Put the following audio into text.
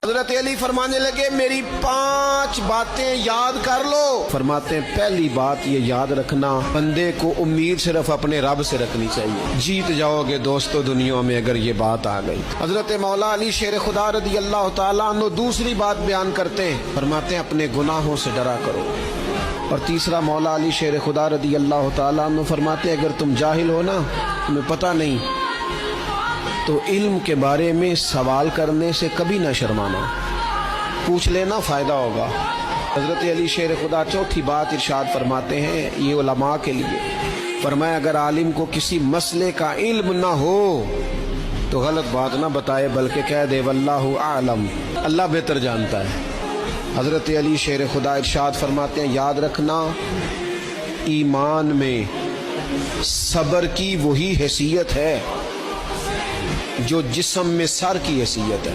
حضرت علی فرمانے لگے میری 5 باتیں یاد کر لو. فرماتے ہیں پہلی بات یہ یاد رکھنا، بندے کو امید صرف اپنے رب سے رکھنی چاہیے. جیت جاؤ گے دوستو دنیا میں اگر یہ بات آ گئی. حضرت مولا علی شیر خدا رضی اللہ تعالیٰ عنہ دوسری بات بیان کرتے ہیں، فرماتے ہیں اپنے گناہوں سے ڈرا کرو. اور تیسرا مولا علی شیر خدا رضی اللہ تعالیٰ عنہ فرماتے ہیں اگر تم جاہل ہو نا، تمہیں پتہ نہیں، تو علم کے بارے میں سوال کرنے سے کبھی نہ شرمانا، پوچھ لینا، فائدہ ہوگا. حضرت علی شیر خدا چوتھی بات ارشاد فرماتے ہیں یہ علماء کے لیے، فرمایا اگر عالم کو کسی مسئلے کا علم نہ ہو تو غلط بات نہ بتائے بلکہ کہہ دے واللہ اعلم، اللہ بہتر جانتا ہے. حضرت علی شیر خدا ارشاد فرماتے ہیں یاد رکھنا ایمان میں صبر کی وہی حیثیت ہے جو جسم میں سر کی حیثیت ہے.